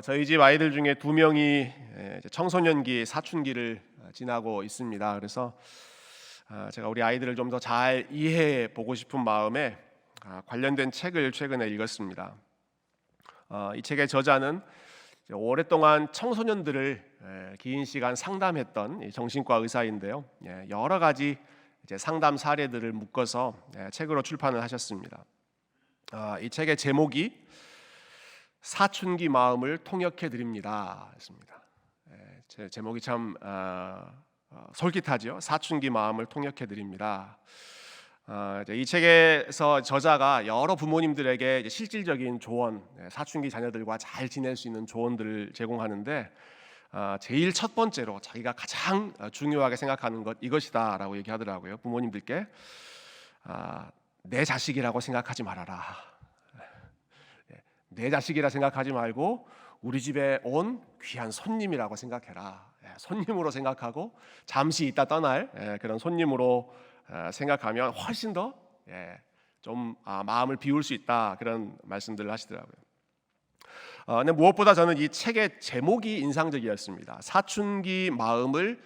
저희 집 아이들 중에 두 명이 청소년기, 사춘기를 지나고 있습니다. 그래서 제가 우리 아이들을 좀 더 잘 이해해 보고 싶은 마음에 관련된 책을 최근에 읽었습니다. 이 책의 저자는 오랫동안 청소년들을 긴 시간 상담했던 정신과 의사인데요. 여러 가지 상담 사례들을 묶어서 책으로 출판을 하셨습니다. 이 책의 제목이 사춘기 마음을 통역해 드립니다. 했습니다. 제 제목이 참 솔깃하죠. 사춘기 마음을 통역해 드립니다. 이 책에서 저자가 여러 부모님들에게 실질적인 조언, 사춘기 자녀들과 잘 지낼 수 있는 조언들을 제공하는데 제일 첫 번째로 자기가 가장 중요하게 생각하는 것 이것이다라고 얘기하더라고요. 부모님들께 내 자식이라고 생각하지 말아라. 내 자식이라 생각하지 말고 우리 집에 온 귀한 손님이라고 생각해라. 손님으로 생각하고 잠시 있다 떠날 그런 손님으로 생각하면 훨씬 더 좀 마음을 비울 수 있다, 그런 말씀들을 하시더라고요. 근데 무엇보다 저는 이 책의 제목이 인상적이었습니다. 사춘기 마음을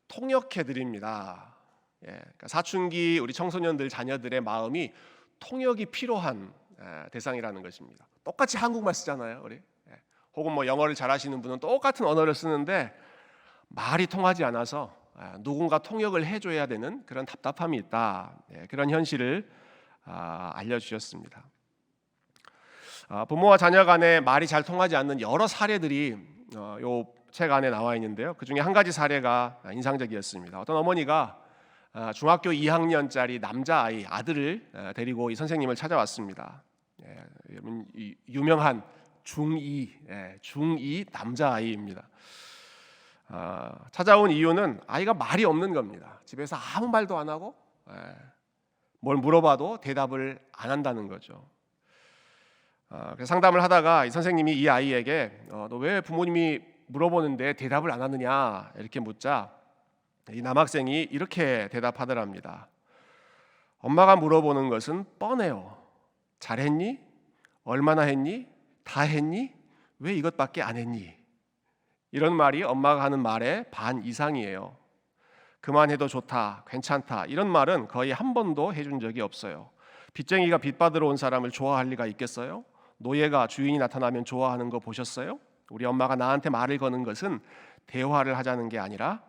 통역해 드립니다. 그러니까 사춘기 우리 청소년들 자녀들의 마음이 통역이 필요한 대상이라는 것입니다. 똑같이 한국말 쓰잖아요, 우리. 혹은 뭐 영어를 잘하시는 분은 똑같은 언어를 쓰는데 말이 통하지 않아서 누군가 통역을 해줘야 되는 그런 답답함이 있다. 그런 현실을 알려주셨습니다. 부모와 자녀 간에 말이 잘 통하지 않는 여러 사례들이 이 책 안에 나와 있는데요. 그 중에 한 가지 사례가 인상적이었습니다. 어떤 어머니가 중학교 2학년짜리 남자아이, 아들을 데리고 이 선생님을 찾아왔습니다. 여러분, 유명한 중2 남자아이입니다. 찾아온 이유는 아이가 말이 없는 겁니다. 집에서 아무 말도 안 하고 뭘 물어봐도 대답을 안 한다는 거죠. 그래서 상담을 하다가 이 선생님이 이 아이에게 너 왜 부모님이 물어보는데 대답을 안 하느냐 이렇게 묻자 이 남학생이 이렇게 대답하더랍니다. 엄마가 물어보는 것은 뻔해요. 잘했니? 얼마나 했니? 다 했니? 왜 이것밖에 안 했니? 이런 말이 엄마가 하는 말의 반 이상이에요. 그만해도 좋다, 괜찮다, 이런 말은 거의 한 번도 해준 적이 없어요. 빚쟁이가 빚 받으러 온 사람을 좋아할 리가 있겠어요? 노예가 주인이 나타나면 좋아하는 거 보셨어요? 우리 엄마가 나한테 말을 거는 것은 대화를 하자는 게 아니라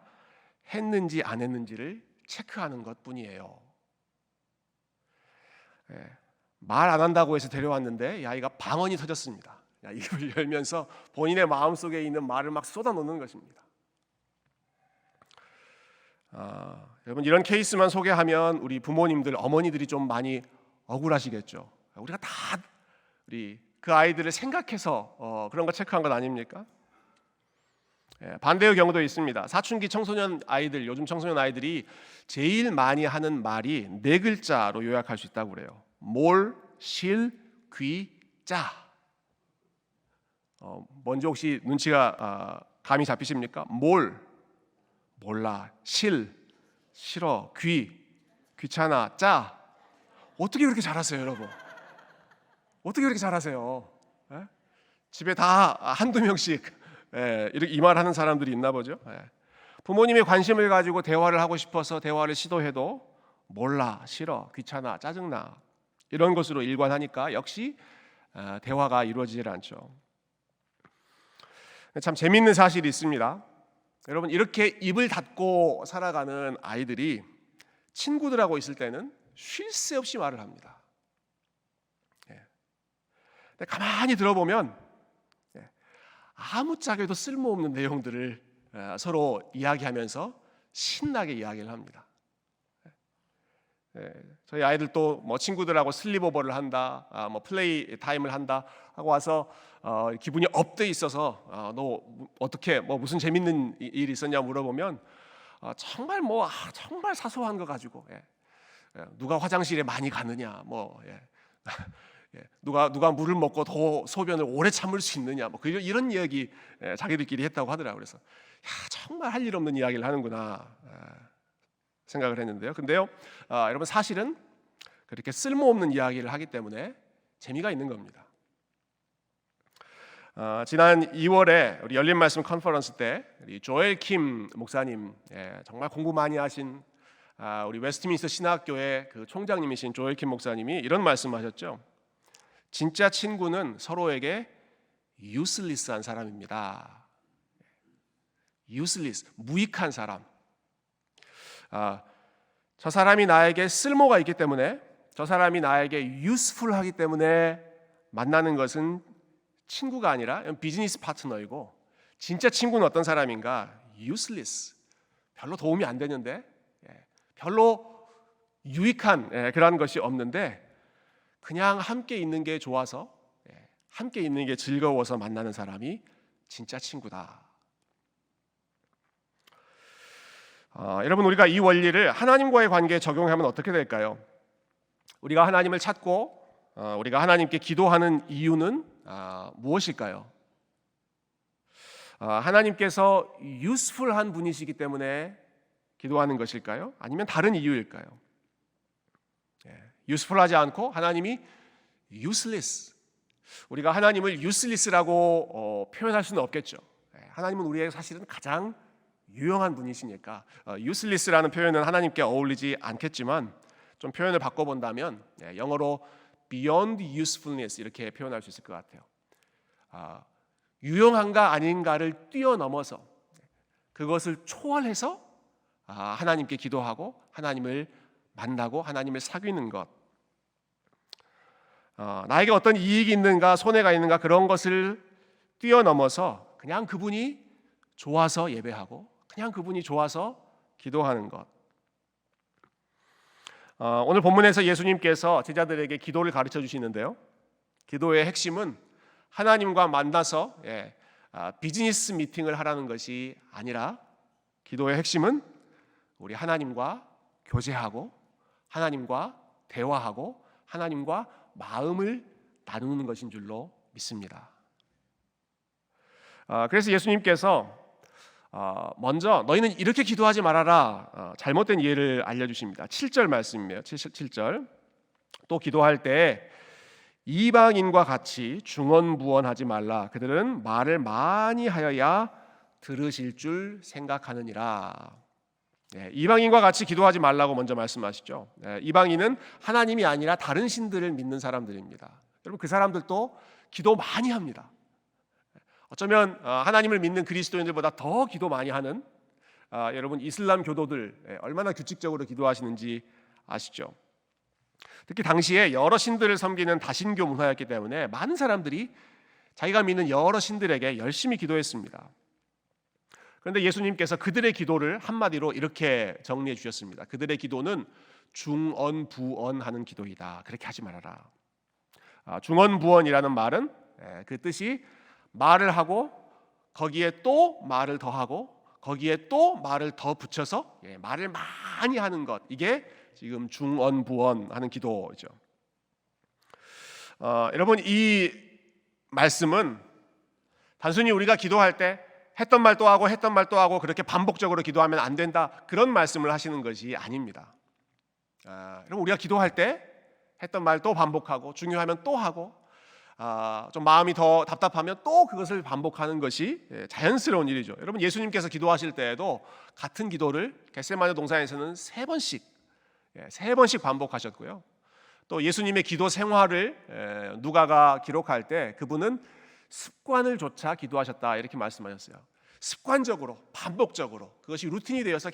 했는지 안 했는지를 체크하는 것뿐이에요. 말 안 한다고 해서 데려왔는데 이 아이가 방언이 터졌습니다. 입을 열면서 본인의 마음속에 있는 말을 막 쏟아놓는 것입니다. 여러분, 이런 케이스만 소개하면 우리 부모님들, 어머니들이 좀 많이 억울하시겠죠. 우리가 다 그 아이들을 생각해서 그런 거 체크한 것 아닙니까? 반대의 경우도 있습니다. 사춘기 청소년 아이들, 요즘 청소년 아이들이 제일 많이 하는 말이 네 글자로 요약할 수 있다고 그래요. 몰, 실, 귀, 짜. 먼저 혹시 눈치가 감이 잡히십니까? 몰, 몰라. 실, 싫어. 귀, 귀찮아. 짜. 어떻게 그렇게 잘하세요, 여러분? 어떻게 그렇게 잘하세요? 집에 다 한두 명씩 이렇게 이 말 하는 사람들이 있나 보죠. 부모님의 관심을 가지고 대화를 하고 싶어서 대화를 시도해도 몰라, 싫어, 귀찮아, 짜증나, 이런 것으로 일관하니까 역시 대화가 이루어지질 않죠. 참 재미있는 사실이 있습니다. 여러분, 이렇게 입을 닫고 살아가는 아이들이 친구들하고 있을 때는 쉴 새 없이 말을 합니다. 근데 가만히 들어보면 아무짝에도 쓸모없는 내용들을 서로 이야기하면서 신나게 이야기를 합니다. 저희 아이들도 뭐 친구들하고 슬립오버를 한다, 뭐 플레이 타임을 한다 하고 와서 기분이 업돼 있어서 너 어떻게 뭐 무슨 재밌는 일이 있었냐 물어보면 정말 정말 사소한 거 가지고 누가 화장실에 많이 가느냐, 뭐 누가 물을 먹고 더 소변을 오래 참을 수 있느냐, 뭐 이런 이야기 자기들끼리 했다고 하더라고요. 그래서 정말 할 일 없는 이야기를 하는구나 생각을 했는데요. 근데요, 여러분, 사실은 그렇게 쓸모없는 이야기를 하기 때문에 재미가 있는 겁니다. 지난 2월에 우리 열린 말씀 컨퍼런스 때 우리 조엘 킴 목사님, 정말 공부 많이 하신 우리 웨스트민스터 신학교의 그 총장님이신 조엘 킴 목사님이 이런 말씀하셨죠. 진짜 친구는 서로에게 useless한 사람입니다. useless, 무익한 사람. 저 사람이 나에게 쓸모가 있기 때문에, 저 사람이 나에게 useful하기 때문에 만나는 것은 친구가 아니라 비즈니스 파트너이고, 진짜 친구는 어떤 사람인가? useless, 별로 도움이 안 되는데, 별로 유익한 그런 것이 없는데 그냥 함께 있는 게 좋아서, 함께 있는 게 즐거워서 만나는 사람이 진짜 친구다. 여러분, 우리가 이 원리를 하나님과의 관계에 적용하면 어떻게 될까요? 우리가 하나님을 찾고 우리가 하나님께 기도하는 이유는 무엇일까요? 하나님께서 useful한 분이시기 때문에 기도하는 것일까요? 아니면 다른 이유일까요? useful하지 않고 하나님이 useless, 우리가 하나님을 useless라고 표현할 수는 없겠죠. 하나님은 우리에게 사실은 가장 유용한 분이시니까 useless라는 표현은 하나님께 어울리지 않겠지만, 좀 표현을 바꿔본다면 영어로 beyond usefulness 이렇게 표현할 수 있을 것 같아요. 유용한가 아닌가를 뛰어넘어서, 그것을 초월해서 하나님께 기도하고 하나님을 만나고 하나님을 사귀는 것, 나에게 어떤 이익이 있는가 손해가 있는가 그런 것을 뛰어넘어서 그냥 그분이 좋아서 예배하고 그냥 그분이 좋아서 기도하는 것. 오늘 본문에서 예수님께서 제자들에게 기도를 가르쳐 주시는데요, 기도의 핵심은 하나님과 만나서 비즈니스 미팅을 하라는 것이 아니라, 기도의 핵심은 우리 하나님과 교제하고 하나님과 대화하고 하나님과 마음을 나누는 것인 줄로 믿습니다. 그래서 예수님께서 먼저 너희는 이렇게 기도하지 말아라, 잘못된 이해를 알려주십니다. 7절 말씀이에요. 7절. 또 기도할 때 이방인과 같이 중언부언하지 말라. 그들은 말을 많이 하여야 들으실 줄 생각하느니라. 이방인과 같이 기도하지 말라고 먼저 말씀하시죠. 이방인은 하나님이 아니라 다른 신들을 믿는 사람들입니다. 여러분, 그 사람들도 기도 많이 합니다. 어쩌면 하나님을 믿는 그리스도인들보다 더 기도 많이 하는, 여러분 이슬람 교도들 얼마나 규칙적으로 기도하시는지 아시죠? 특히 당시에 여러 신들을 섬기는 다신교 문화였기 때문에 많은 사람들이 자기가 믿는 여러 신들에게 열심히 기도했습니다. 그런데 예수님께서 그들의 기도를 한마디로 이렇게 정리해 주셨습니다. 그들의 기도는 중언부언하는 기도이다. 그렇게 하지 말아라. 중언부언이라는 말은 그 뜻이 말을 하고 거기에 또 말을 더하고 거기에 또 말을 더 붙여서 말을 많이 하는 것, 이게 지금 중언부언하는 기도죠. 여러분, 이 말씀은 단순히 우리가 기도할 때 했던 말 또 하고 했던 말 또 하고 그렇게 반복적으로 기도하면 안 된다, 그런 말씀을 하시는 것이 아닙니다. 여러분, 우리가 기도할 때 했던 말 또 반복하고 중요하면 또 하고 좀 마음이 더 답답하면 또 그것을 반복하는 것이 자연스러운 일이죠. 여러분, 예수님께서 기도하실 때에도 같은 기도를 겟세마네 동산에서는 세 번씩 반복하셨고요. 또 예수님의 기도 생활을 누가가 기록할 때 그분은 습관을 조차 기도하셨다, 이렇게 말씀하셨어요. 습관적으로, 반복적으로, 그것이 루틴이 되어서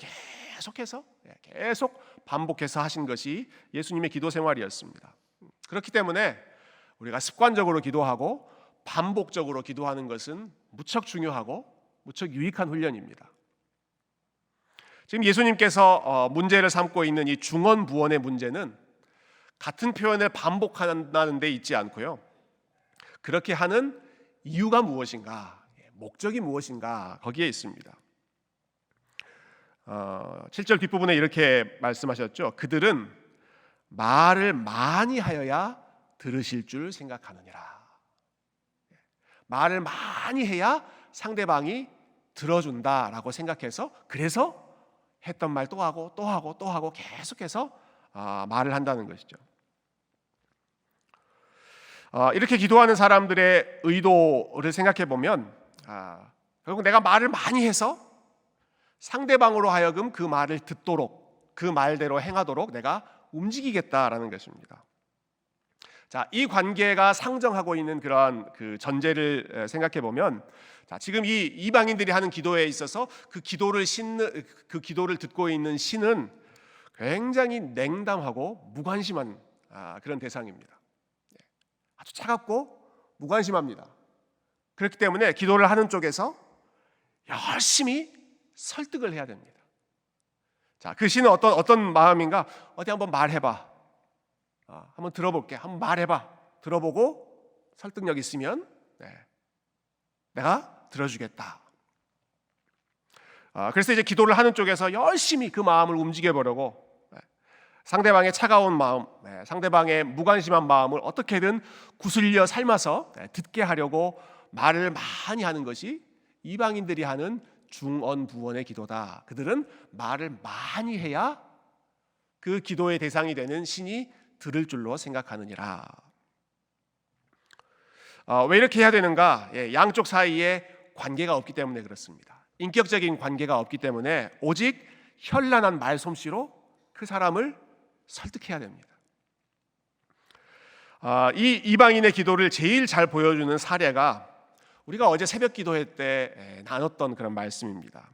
계속 반복해서 하신 것이 예수님의 기도 생활이었습니다. 그렇기 때문에 우리가 습관적으로 기도하고 반복적으로 기도하는 것은 무척 중요하고 무척 유익한 훈련입니다. 지금 예수님께서 문제를 삼고 있는 이 중언부언의 문제는 같은 표현을 반복한다는 데 있지 않고요, 그렇게 하는 이유가 무엇인가, 목적이 무엇인가, 거기에 있습니다. 7절 뒷부분에 이렇게 말씀하셨죠. 그들은 말을 많이 하여야 들으실 줄 생각하느니라. 말을 많이 해야 상대방이 들어준다라고 생각해서, 그래서 했던 말 또 하고 또 하고 또 하고 계속해서 말을 한다는 것이죠. 이렇게 기도하는 사람들의 의도를 생각해 보면 결국 내가 말을 많이 해서 상대방으로 하여금 그 말을 듣도록, 그 말대로 행하도록 내가 움직이겠다라는 것입니다. 자, 이 관계가 상정하고 있는 그러한 그 전제를 생각해 보면, 자, 지금 이 이방인들이 하는 기도에 있어서 그 기도를 듣고 있는 신은 굉장히 냉담하고 무관심한 그런 대상입니다. 아주 차갑고 무관심합니다. 그렇기 때문에 기도를 하는 쪽에서 열심히 설득을 해야 됩니다. 자, 그 신은 어떤 마음인가? 어디 한번 말해봐. 한번 들어볼게. 한번 말해봐. 들어보고 설득력 있으면 내가 들어주겠다. 그래서 이제 기도를 하는 쪽에서 열심히 그 마음을 움직여보려고 상대방의 차가운 마음, 상대방의 무관심한 마음을 어떻게든 구슬려 삶아서 듣게 하려고 말을 많이 하는 것이 이방인들이 하는 중언부언의 기도다. 그들은 말을 많이 해야 그 기도의 대상이 되는 신이 들을 줄로 생각하느니라. 왜 이렇게 해야 되는가? 양쪽 사이에 관계가 없기 때문에 그렇습니다. 인격적인 관계가 없기 때문에 오직 현란한 말솜씨로 그 사람을 설득해야 됩니다. 이 이방인의 기도를 제일 잘 보여주는 사례가 우리가 어제 새벽 기도회 때 나눴던 그런 말씀입니다.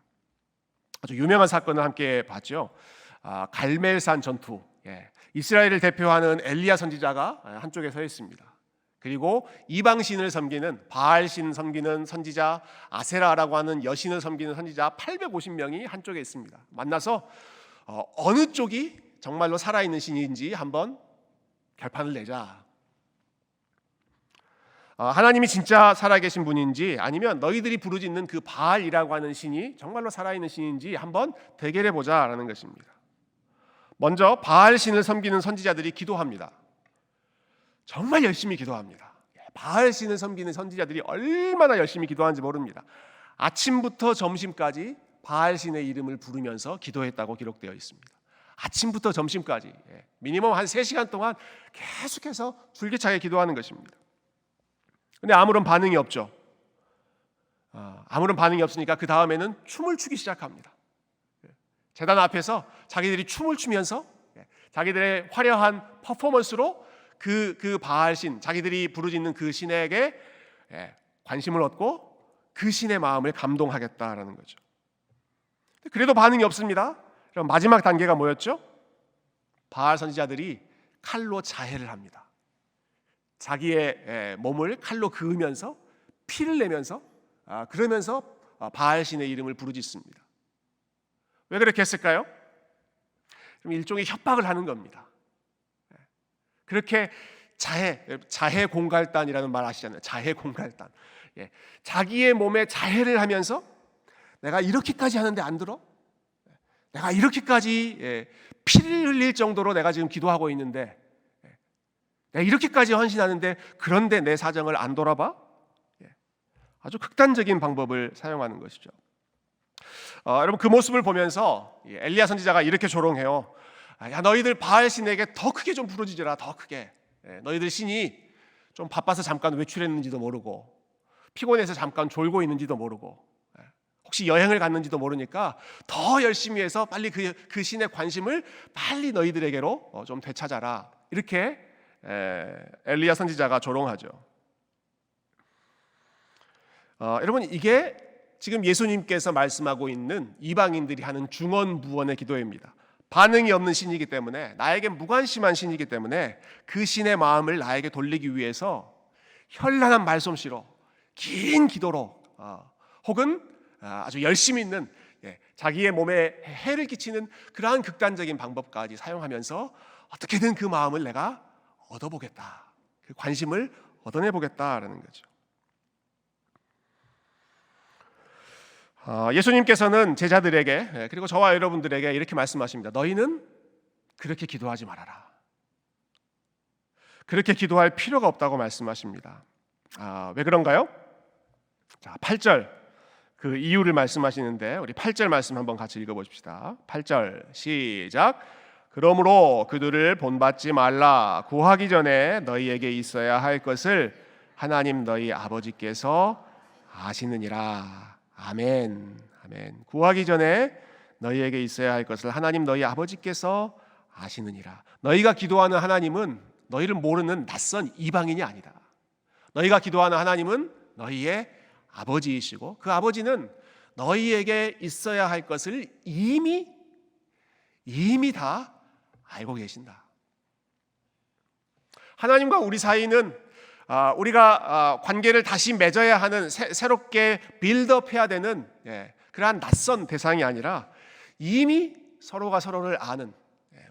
아주 유명한 사건을 함께 봤죠. 갈멜산 전투. 이스라엘을 대표하는 엘리야 선지자가 한쪽에 서 있습니다. 그리고 이방신을 섬기는 바알신 섬기는 선지자, 아세라라고 하는 여신을 섬기는 선지자 850명이 한쪽에 있습니다. 만나서 어느 쪽이 정말로 살아있는 신인지 한번 결판을 내자. 하나님이 진짜 살아계신 분인지 아니면 너희들이 부르짖는 그 바알이라고 하는 신이 정말로 살아있는 신인지 한번 대결해보자라는 것입니다. 먼저 바알 신을 섬기는 선지자들이 기도합니다. 정말 열심히 기도합니다. 바알 신을 섬기는 선지자들이 얼마나 열심히 기도하는지 모릅니다. 아침부터 점심까지 바알 신의 이름을 부르면서 기도했다고 기록되어 있습니다. 아침부터 점심까지 미니멈 한 3시간 동안 계속해서 줄기차게 기도하는 것입니다. 근데 아무런 반응이 없죠. 아무런 반응이 없으니까 그 다음에는 춤을 추기 시작합니다. 제단 앞에서 자기들이 춤을 추면서 자기들의 화려한 퍼포먼스로 그 바알신, 자기들이 부르짖는 그 신에게 관심을 얻고 그 신의 마음을 감동하겠다라는 거죠. 그래도 반응이 없습니다. 그럼 마지막 단계가 뭐였죠? 바알 선지자들이 칼로 자해를 합니다. 자기의 몸을 칼로 그으면서 피를 내면서 그러면서 바알 신의 이름을 부르짖습니다. 왜 그렇게 했을까요? 그럼 일종의 협박을 하는 겁니다. 그렇게 자해 공갈단이라는 말 아시잖아요. 자해 공갈단. 자기의 몸에 자해를 하면서 내가 이렇게까지 하는데 안 들어? 내가 이렇게까지 피를 흘릴 정도로 내가 지금 기도하고 있는데 내가 이렇게까지 헌신하는데 그런데 내 사정을 안 돌아봐? 아주 극단적인 방법을 사용하는 것이죠. 여러분 그 모습을 보면서 엘리야 선지자가 이렇게 조롱해요. 야 너희들 바알 신에게 더 크게 좀 부르짖으라. 더 크게. 너희들 신이 좀 바빠서 잠깐 외출했는지도 모르고 피곤해서 잠깐 졸고 있는지도 모르고 혹시 여행을 갔는지도 모르니까 더 열심히 해서 빨리 그 신의 관심을 빨리 너희들에게로 좀 되찾아라. 이렇게 엘리야 선지자가 조롱하죠. 여러분 이게 지금 예수님께서 말씀하고 있는 이방인들이 하는 중언부언의 기도입니다. 반응이 없는 신이기 때문에 나에게 무관심한 신이기 때문에 그 신의 마음을 나에게 돌리기 위해서 현란한 말솜씨로 긴 기도로 혹은 아주 열심히 있는 자기의 몸에 해를 끼치는 그러한 극단적인 방법까지 사용하면서 어떻게든 그 마음을 내가 얻어보겠다. 그 관심을 얻어내보겠다라는 거죠. 예수님께서는 제자들에게 그리고 저와 여러분들에게 이렇게 말씀하십니다. 너희는 그렇게 기도하지 말아라. 그렇게 기도할 필요가 없다고 말씀하십니다. 왜 그런가요? 자, 8절 그 이유를 말씀하시는데 우리 8절 말씀 한번 같이 읽어보십시다. 8절 시작. 그러므로 그들을 본받지 말라. 구하기 전에 너희에게 있어야 할 것을 하나님 너희 아버지께서 아시느니라. 아멘. 아멘. 구하기 전에 너희에게 있어야 할 것을 하나님 너희 아버지께서 아시느니라. 너희가 기도하는 하나님은 너희를 모르는 낯선 이방인이 아니다. 너희가 기도하는 하나님은 너희의 아버지이시고 그 아버지는 너희에게 있어야 할 것을 이미 다 알고 계신다. 하나님과 우리 사이는 우리가 관계를 다시 맺어야 하는 새롭게 빌드업해야 되는 그러한 낯선 대상이 아니라 이미 서로가 서로를 아는,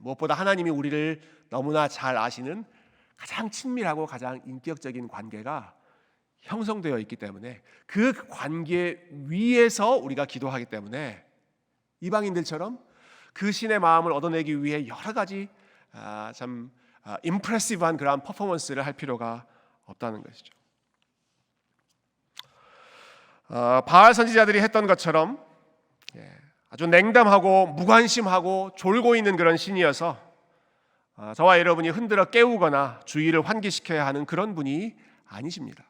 무엇보다 하나님이 우리를 너무나 잘 아시는 가장 친밀하고 가장 인격적인 관계가 형성되어 있기 때문에 그 관계 위에서 우리가 기도하기 때문에 이방인들처럼 그 신의 마음을 얻어내기 위해 여러 가지 참 임프레시브한 그러한 퍼포먼스를 할 필요가 없다는 것이죠. 바알 선지자들이 했던 것처럼 아주 냉담하고 무관심하고 졸고 있는 그런 신이어서 저와 여러분이 흔들어 깨우거나 주의를 환기시켜야 하는 그런 분이 아니십니다.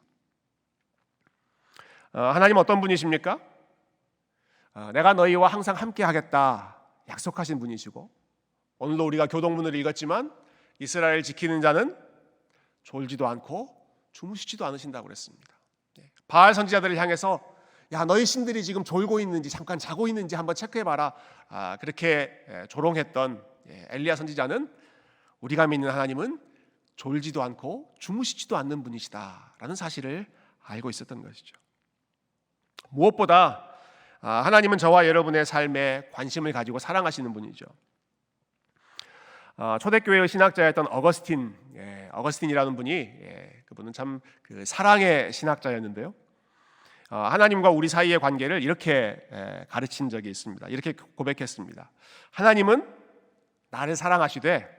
하나님 어떤 분이십니까? 내가 너희와 항상 함께 하겠다 약속하신 분이시고 오늘도 우리가 교동문을 읽었지만 이스라엘 지키는 자는 졸지도 않고 주무시지도 않으신다고 그랬습니다. 바알 선지자들을 향해서 야 너희 신들이 지금 졸고 있는지 잠깐 자고 있는지 한번 체크해봐라. 그렇게 조롱했던 엘리야 선지자는 우리가 믿는 하나님은 졸지도 않고 주무시지도 않는 분이시다라는 사실을 알고 있었던 것이죠. 무엇보다 하나님은 저와 여러분의 삶에 관심을 가지고 사랑하시는 분이죠. 초대교회의 신학자였던 어거스틴이라는 분이 그분은 참 그 사랑의 신학자였는데요. 하나님과 우리 사이의 관계를 이렇게 가르친 적이 있습니다. 이렇게 고백했습니다. 하나님은 나를 사랑하시되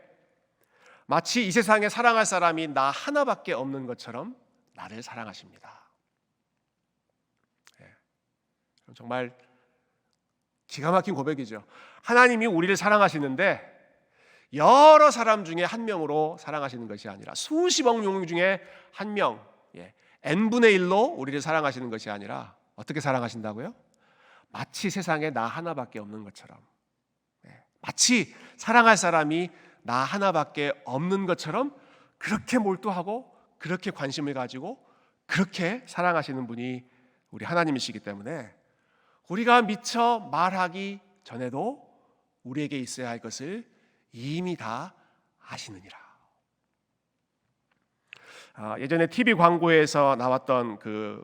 마치 이 세상에 사랑할 사람이 나 하나밖에 없는 것처럼 나를 사랑하십니다. 정말 기가 막힌 고백이죠. 하나님이 우리를 사랑하시는데 여러 사람 중에 한 명으로 사랑하시는 것이 아니라 수십억 명 중에 한 명, n분의 1로 우리를 사랑하시는 것이 아니라 어떻게 사랑하신다고요? 마치 세상에 나 하나밖에 없는 것처럼, 마치 사랑할 사람이 나 하나밖에 없는 것처럼 그렇게 몰두하고 그렇게 관심을 가지고 그렇게 사랑하시는 분이 우리 하나님이시기 때문에 우리가 미처 말하기 전에도 우리에게 있어야 할 것을 이미 다 아시느니라. 예전에 TV 광고에서 나왔던 그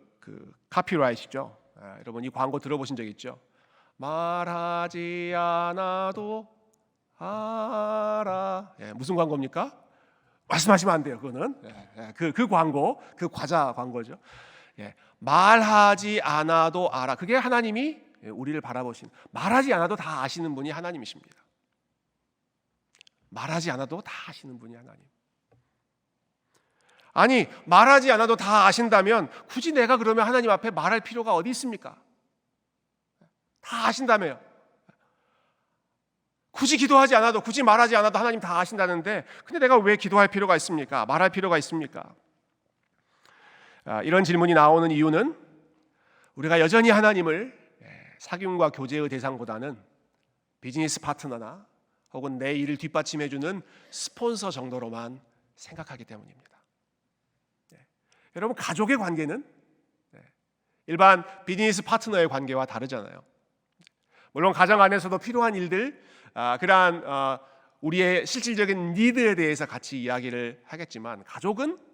카피라이트죠. 여러분 이 광고 들어보신 적 있죠? 말하지 않아도 알아. 무슨 광고입니까? 말씀하시면 안 돼요. 그거는 그 광고, 그 과자 광고죠. 말하지 않아도 알아. 그게 하나님이 우리를 바라보신, 말하지 않아도 다 아시는 분이 하나님이십니다. 말하지 않아도 다 아시는 분이 하나님. 아니 말하지 않아도 다 아신다면 굳이 내가 그러면 하나님 앞에 말할 필요가 어디 있습니까? 다 아신다며요. 굳이 기도하지 않아도, 굳이 말하지 않아도 하나님 다 아신다는데 근데 내가 왜 기도할 필요가 있습니까? 말할 필요가 있습니까? 이런 질문이 나오는 이유는 우리가 여전히 하나님을 사귐과 교제의 대상보다는 비즈니스 파트너나 혹은 내 일을 뒷받침해주는 스폰서 정도로만 생각하기 때문입니다. 여러분 가족의 관계는 일반 비즈니스 파트너의 관계와 다르잖아요. 물론 가정 안에서도 필요한 일들, 그러한 우리의 실질적인 니드에 대해서 같이 이야기를 하겠지만 가족은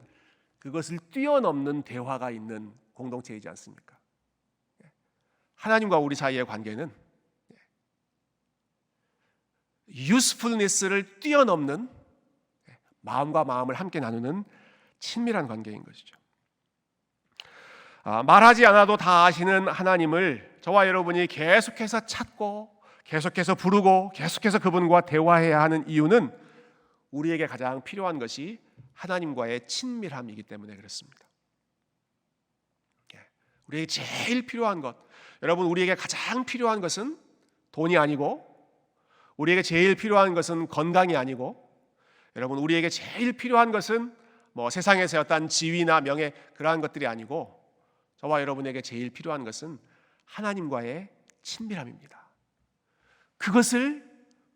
그것을 뛰어넘는 대화가 있는 공동체이지 않습니까? 하나님과 우리 사이의 관계는 usefulness를 뛰어넘는 마음과 마음을 함께 나누는 친밀한 관계인 것이죠. 말하지 않아도 다 아시는 하나님을 저와 여러분이 계속해서 찾고 계속해서 부르고 계속해서 그분과 대화해야 하는 이유는 우리에게 가장 필요한 것이 하나님과의 친밀함이기 때문에 그렇습니다. 우리에게 제일 필요한 것, 여러분 우리에게 가장 필요한 것은 돈이 아니고 우리에게 제일 필요한 것은 건강이 아니고, 여러분, 우리에게 제일 필요한 것은 세상에서 어떤 지위나 명예, 그러한 것들이 아니고, 저와 여러분에게 제일 필요한 것은 하나님과의 친밀함입니다. 그것을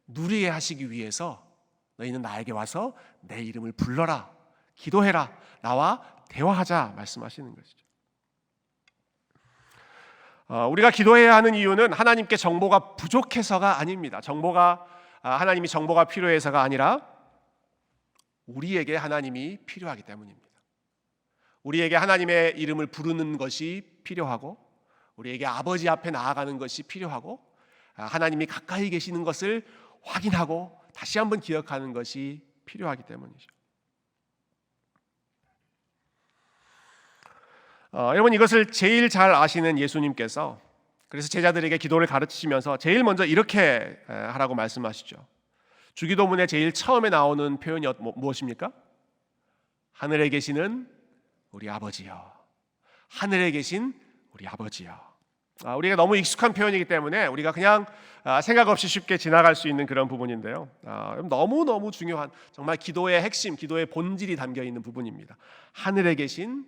누리게 하시기 위해서 너희는 나에게 와서 내 이름을 불러라, 기도해라, 나와 대화하자 말씀하시는 것이죠. 우리가 기도해야 하는 이유는 하나님께 정보가 부족해서가 아닙니다. 하나님이 정보가 필요해서가 아니라 우리에게 하나님이 필요하기 때문입니다. 우리에게 하나님의 이름을 부르는 것이 필요하고, 우리에게 아버지 앞에 나아가는 것이 필요하고, 하나님이 가까이 계시는 것을 확인하고 다시 한번 기억하는 것이 필요하기 때문이죠. 여러분, 이것을 제일 잘 아시는 예수님께서 그래서 제자들에게 기도를 가르치시면서 제일 먼저 이렇게 하라고 말씀하시죠. 주기도문에 제일 처음에 나오는 표현이 무엇입니까? 하늘에 계시는 우리 아버지여. 하늘에 계신 우리 아버지여. 우리가 너무 익숙한 표현이기 때문에 우리가 그냥 생각 없이 쉽게 지나갈 수 있는 그런 부분인데요. 너무너무 중요한, 정말 기도의 핵심, 기도의 본질이 담겨 있는 부분입니다. 하늘에 계신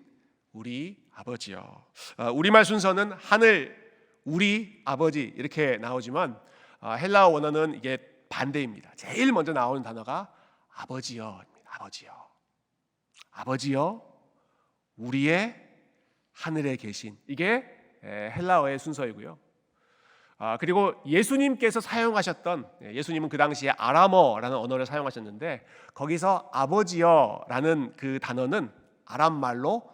우리 아버지여. 우리말 순서는 하늘, 우리, 아버지 이렇게 나오지만 헬라어 원어는 이게 반대입니다. 제일 먼저 나오는 단어가 아버지여입니다. 아버지여. 아버지여, 우리의 하늘에 계신, 이게 헬라어의 순서이고요. 그리고 예수님께서 사용하셨던, 예수님은 그 당시에 아람어라는 언어를 사용하셨는데 거기서 아버지여라는 그 단어는 아람말로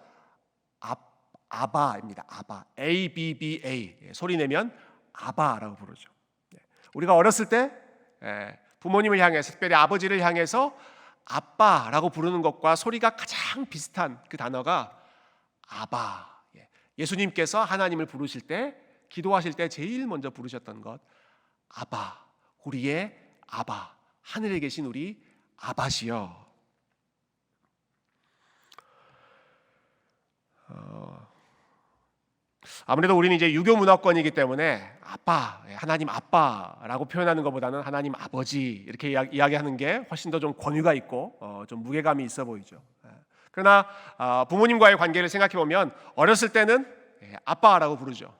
아바입니다. 아바, ABBA, 소리 내면 아바라고 부르죠. 우리가 어렸을 때 부모님을 향해서, 특별히 아버지를 향해서 아빠라고 부르는 것과 소리가 가장 비슷한 그 단어가 아바. 예수님께서 하나님을 부르실 때, 기도하실 때 제일 먼저 부르셨던 것, 아바, 우리의 아바, 하늘에 계신 우리 아바시여. 아무래도 우리는 이제 유교 문화권이기 때문에 아빠, 하나님 아빠라고 표현하는 것보다는 하나님 아버지 이렇게 이야기하는 게 훨씬 더 좀 권위가 있고 좀 무게감이 있어 보이죠. 그러나 부모님과의 관계를 생각해 보면 어렸을 때는 아빠라고 부르죠.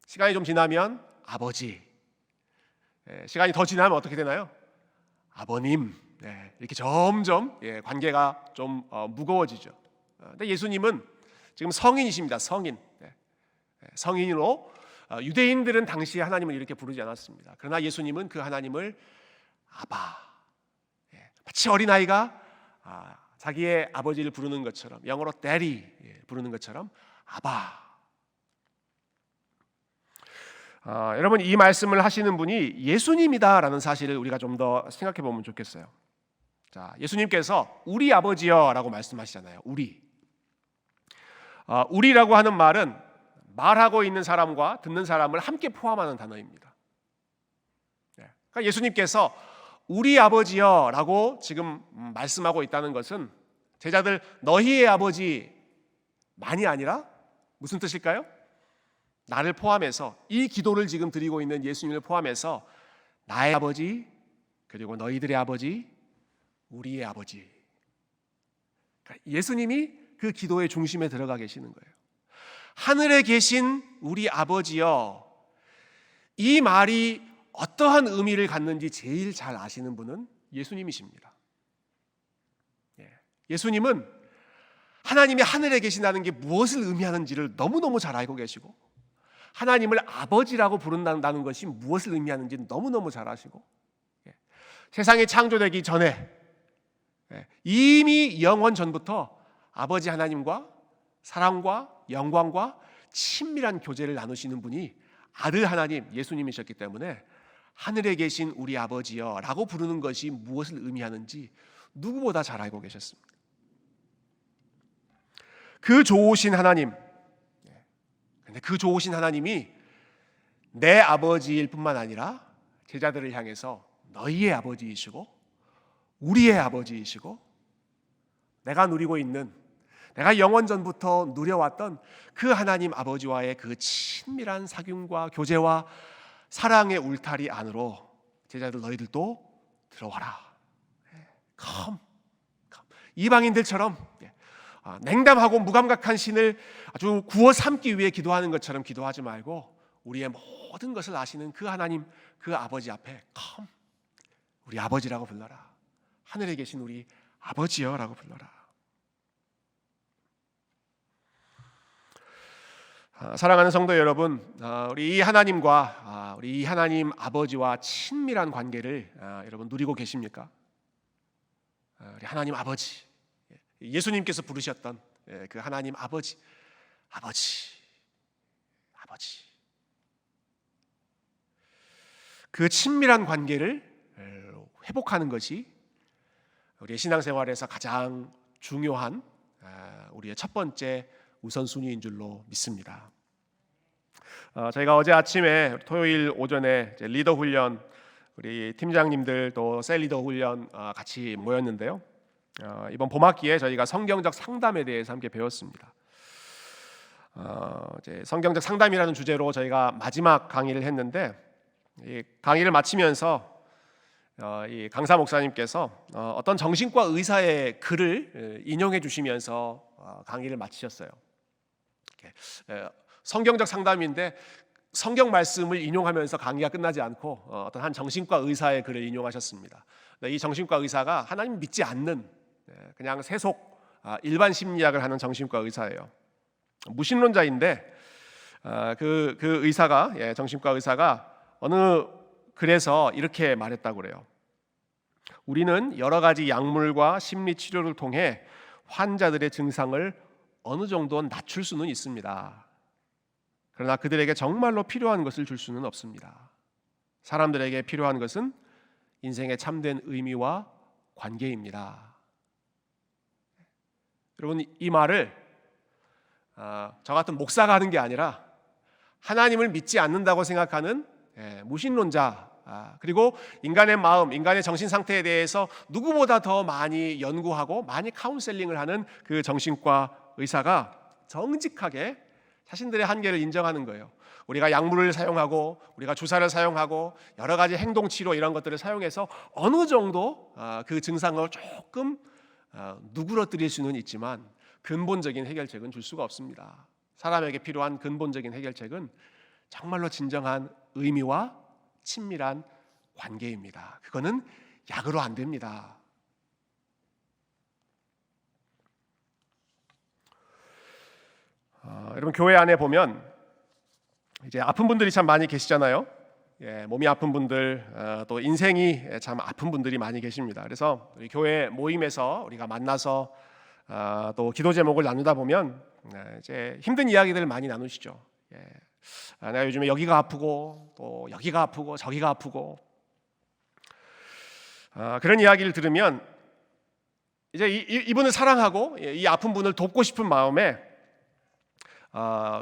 시간이 좀 지나면 아버지, 시간이 더 지나면 어떻게 되나요? 아버님. 이렇게 점점 관계가 좀 무거워지죠. 근데 예수님은 지금 성인이십니다. 성인으로 유대인들은 당시에 하나님을 이렇게 부르지 않았습니다. 그러나 예수님은 그 하나님을 아바, 마치 어린아이가 자기의 아버지를 부르는 것처럼, 영어로 daddy 부르는 것처럼 아바. 여러분, 이 말씀을 하시는 분이 예수님이다라는 사실을 우리가 좀 더 생각해 보면 좋겠어요. 자, 예수님께서 우리 아버지여라고 말씀하시잖아요. 우리라고 하는 말은 말하고 있는 사람과 듣는 사람을 함께 포함하는 단어입니다. 그러니까 예수님께서 우리 아버지여라고 지금 말씀하고 있다는 것은 제자들 너희의 아버지만이 아니라 무슨 뜻일까요? 나를 포함해서, 이 기도를 지금 드리고 있는 예수님을 포함해서 나의 아버지, 그리고 너희들의 아버지, 우리의 아버지. 그러니까 예수님이 그 기도의 중심에 들어가 계시는 거예요. 하늘에 계신 우리 아버지여, 이 말이 어떠한 의미를 갖는지 제일 잘 아시는 분은 예수님이십니다. 예수님은 하나님이 하늘에 계신다는 게 무엇을 의미하는지를 너무너무 잘 알고 계시고, 하나님을 아버지라고 부른다는 것이 무엇을 의미하는지 너무너무 잘 아시고, 세상이 창조되기 전에 이미 영원 전부터 아버지 하나님과 사랑과 영광과 친밀한 교제를 나누시는 분이 아들 하나님 예수님이셨기 때문에 하늘에 계신 우리 아버지여 라고 부르는 것이 무엇을 의미하는지 누구보다 잘 알고 계셨습니다. 그 좋으신 하나님, 근데 그 좋으신 하나님이 내 아버지일 뿐만 아니라 제자들을 향해서 너희의 아버지이시고 우리의 아버지이시고 내가 누리고 있는, 내가 영원 전부터 누려왔던 그 하나님 아버지와의 그 친밀한 사귐과 교제와 사랑의 울타리 안으로 제자들 너희들도 들어와라. come. 이방인들처럼 냉담하고 무감각한 신을 아주 구워 삼기 위해 기도하는 것처럼 기도하지 말고 우리의 모든 것을 아시는 그 하나님, 그 아버지 앞에 come. 우리 아버지라고 불러라. 하늘에 계신 우리 아버지여라고 불러라. 사랑하는 성도 여러분, 우리 이 하나님과 우리 이 하나님 아버지와 친밀한 관계를 여러분 누리고 계십니까? 우리 하나님 아버지, 예수님께서 부르셨던 그 하나님 아버지. 그 친밀한 관계를 회복하는 것이 우리의 신앙생활에서 가장 중요한 우리의 첫 번째 우선순위인 줄로 믿습니다. 저희가 어제 아침에 토요일 오전에 리더 훈련, 우리 팀장님들 또 셀 리더 훈련 같이 모였는데요. 이번 봄학기에 저희가 성경적 상담에 대해서 함께 배웠습니다. 이제 성경적 상담이라는 주제로 저희가 마지막 강의를 했는데, 이 강의를 마치면서 이 강사 목사님께서 어떤 정신과 의사의 글을 인용해 주시면서 강의를 마치셨어요. 성경적 상담인데 성경 말씀을 인용하면서 강의가 끝나지 않고 어떤 한 정신과 의사의 글을 인용하셨습니다. 이 정신과 의사가 하나님 믿지 않는 그냥 세속 일반 심리학을 하는 정신과 의사예요. 무신론자인데 그 의사가 정신과 의사가 어느 글에서 이렇게 말했다고 그래요. 우리는 여러 가지 약물과 심리 치료를 통해 환자들의 증상을 어느 정도 낮출 수는 있습니다. 그러나 그들에게 정말로 필요한 것을 줄 수는 없습니다. 사람들에게 필요한 것은 인생의 참된 의미와 관계입니다. 여러분, 이 말을 저 같은 목사가 하는 게 아니라 하나님을 믿지 않는다고 생각하는 무신론자, 그리고 인간의 마음, 인간의 정신 상태에 대해서 누구보다 더 많이 연구하고 많이 카운셀링을 하는 그 정신과 의사가 정직하게 자신들의 한계를 인정하는 거예요. 우리가 약물을 사용하고 우리가 주사를 사용하고 여러 가지 행동 치료 이런 것들을 사용해서 어느 정도 그 증상을 조금 누그러뜨릴 수는 있지만 근본적인 해결책은 줄 수가 없습니다. 사람에게 필요한 근본적인 해결책은 정말로 진정한 의미와 친밀한 관계입니다. 그거는 약으로 안 됩니다. 여러분, 교회 안에 보면 이제 아픈 분들이 참 많이 계시잖아요. 몸이 아픈 분들, 또 인생이 참 아픈 분들이 많이 계십니다. 그래서 우리 교회 모임에서 우리가 만나서 또 기도 제목을 나누다 보면 이제 힘든 이야기들을 많이 나누시죠. 내가 요즘에 여기가 아프고 또 여기가 아프고 저기가 아프고, 그런 이야기를 들으면 이제 이분을 사랑하고 이 아픈 분을 돕고 싶은 마음에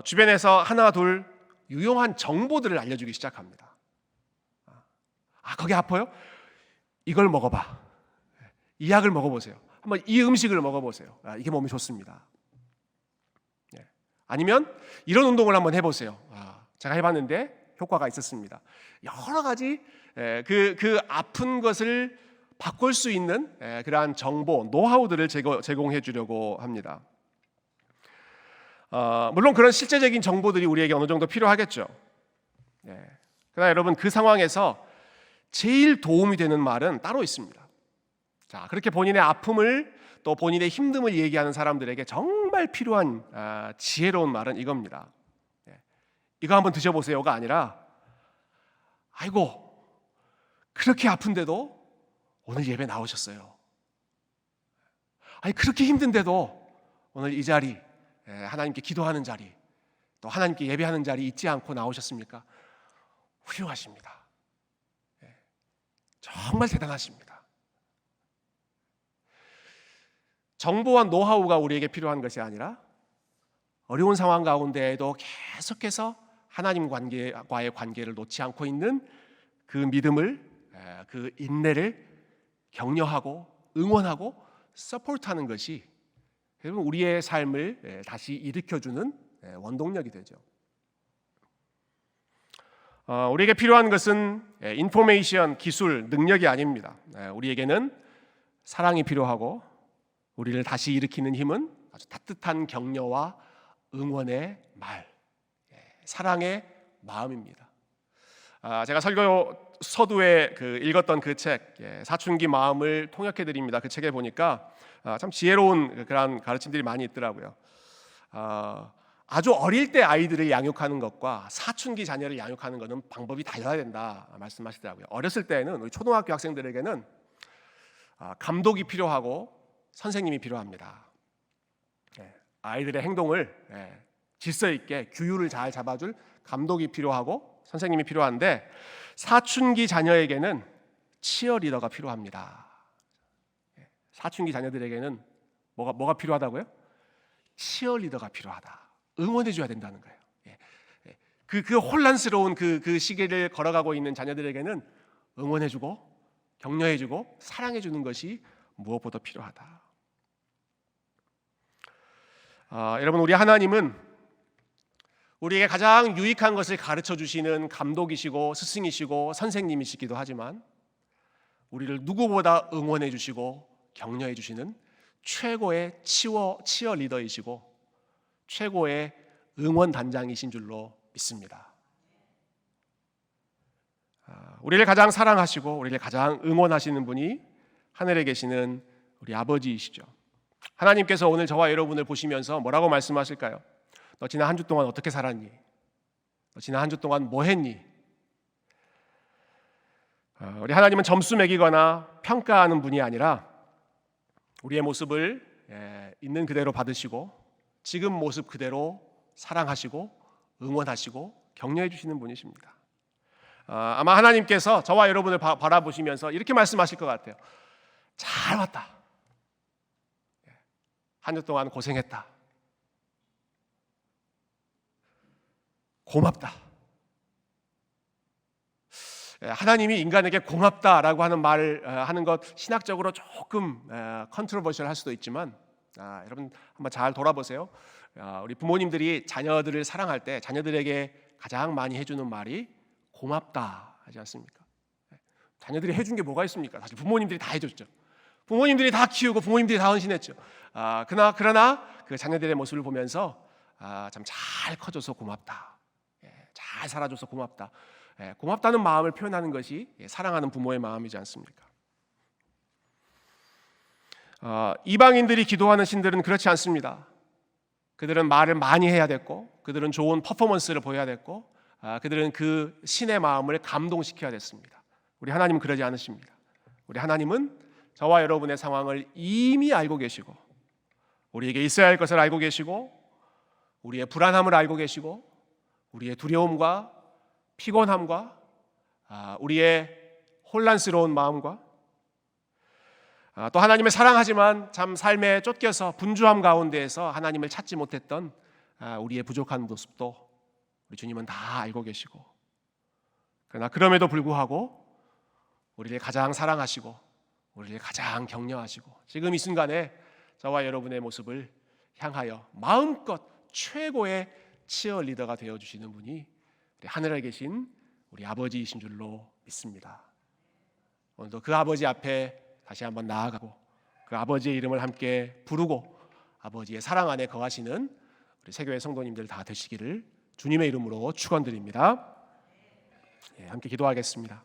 주변에서 하나 둘 유용한 정보들을 알려주기 시작합니다. 거기 아파요? 이걸 먹어봐. 이 약을 먹어보세요. 한번 이 음식을 먹어보세요. 이게 몸에 좋습니다. 아니면 이런 운동을 한번 해보세요. 제가 해봤는데 효과가 있었습니다. 여러 가지 그 아픈 것을 바꿀 수 있는 그러한 정보, 노하우들을 제공해 주려고 합니다. 물론 그런 실제적인 정보들이 우리에게 어느 정도 필요하겠죠. 그러나 여러분, 그 상황에서 제일 도움이 되는 말은 따로 있습니다. 자, 그렇게 본인의 아픔을 또 본인의 힘듦을 얘기하는 사람들에게 정말 필요한 지혜로운 말은 이겁니다. 이거 한번 드셔보세요가 아니라, 아이고 그렇게 아픈데도 오늘 예배 나오셨어요. 아니 그렇게 힘든데도 오늘 이 자리, 하나님께 기도하는 자리, 또 하나님께 예배하는 자리 잊지 않고 나오셨습니까? 훌륭하십니다. 정말 대단하십니다. 정보와 노하우가 우리에게 필요한 것이 아니라 어려운 상황 가운데에도 계속해서 하나님과의 관계를 놓지 않고 있는 그 믿음을, 그 인내를 격려하고 응원하고 서포트하는 것이 여러분 우리의 삶을 다시 일으켜주는 원동력이 되죠. 우리에게 필요한 것은 인포메이션, 기술, 능력이 아닙니다. 우리에게는 사랑이 필요하고 우리를 다시 일으키는 힘은 아주 따뜻한 격려와 응원의 말, 사랑의 마음입니다. 제가 설교 서두에 읽었던 그 책, 사춘기 마음을 통역해 드립니다. 그 책에 보니까 참 지혜로운 그런 가르침들이 많이 있더라고요. 아주 어릴 때 아이들을 양육하는 것과 사춘기 자녀를 양육하는 것은 방법이 달라야 된다 말씀하시더라고요. 어렸을 때는 우리 초등학교 학생들에게는 감독이 필요하고 선생님이 필요합니다. 아이들의 행동을 질서 있게 규율을 잘 잡아줄 감독이 필요하고 선생님이 필요한데, 사춘기 자녀에게는 치어리더가 필요합니다. 사춘기 자녀들에게는 뭐가 필요하다고요? 치어리더가 필요하다. 응원해 줘야 된다는 거예요. 그 혼란스러운 그 시기를 걸어가고 있는 자녀들에게는 응원해 주고 격려해 주고 사랑해 주는 것이 무엇보다 필요하다. 여러분, 우리 하나님은 우리에게 가장 유익한 것을 가르쳐 주시는 감독이시고 스승이시고 선생님이시기도 하지만, 우리를 누구보다 응원해 주시고 격려해 주시는 최고의 치어 리더이시고 최고의 응원 단장이신 줄로 믿습니다. 우리를 가장 사랑하시고 우리를 가장 응원하시는 분이 하늘에 계시는 우리 아버지이시죠. 하나님께서 오늘 저와 여러분을 보시면서 뭐라고 말씀하실까요? 너 지난 한 주 동안 어떻게 살았니? 너 지난 한 주 동안 뭐 했니? 우리 하나님은 점수 매기거나 평가하는 분이 아니라 우리의 모습을 있는 그대로 받으시고 지금 모습 그대로 사랑하시고 응원하시고 격려해 주시는 분이십니다. 아마 하나님께서 저와 여러분을 바라보시면서 이렇게 말씀하실 것 같아요. 잘 왔다. 한 주 동안 고생했다. 고맙다. 하나님이 인간에게 고맙다라고 하는 말을 하는 것 신학적으로 조금 컨트로버셜할 수도 있지만, 여러분 한번 잘 돌아보세요. 우리 부모님들이 자녀들을 사랑할 때 자녀들에게 가장 많이 해주는 말이 고맙다 하지 않습니까? 자녀들이 해준 게 뭐가 있습니까? 사실 부모님들이 다 해줬죠. 부모님들이 다 키우고 부모님들이 다 헌신했죠. 그러나 그 자녀들의 모습을 보면서 참 잘 커져서 고맙다. 잘 살아줘서 고맙다. 고맙다는 마음을 표현하는 것이 사랑하는 부모의 마음이지 않습니까? 이방인들이 기도하는 신들은 그렇지 않습니다. 그들은 말을 많이 해야 됐고, 그들은 좋은 퍼포먼스를 보여야 됐고, 그들은 그 신의 마음을 감동시켜야 됐습니다. 우리 하나님은 그러지 않으십니다. 우리 하나님은 저와 여러분의 상황을 이미 알고 계시고, 우리에게 있어야 할 것을 알고 계시고, 우리의 불안함을 알고 계시고, 우리의 두려움과 피곤함과 우리의 혼란스러운 마음과 또 하나님을 사랑하지만 참 삶에 쫓겨서 분주함 가운데에서 하나님을 찾지 못했던 우리의 부족한 모습도 우리 주님은 다 알고 계시고, 그러나 그럼에도 불구하고 우리를 가장 사랑하시고 우리를 가장 격려하시고 지금 이 순간에 저와 여러분의 모습을 향하여 마음껏 최고의 치어리더가 되어주시는 분이 우리 하늘에 계신 우리 아버지이신 줄로 믿습니다. 오늘도 그 아버지 앞에 다시 한번 나아가고 그 아버지의 이름을 함께 부르고 아버지의 사랑 안에 거하시는 우리 세교회 성도님들 다 되시기를 주님의 이름으로 축원드립니다. 함께 기도하겠습니다.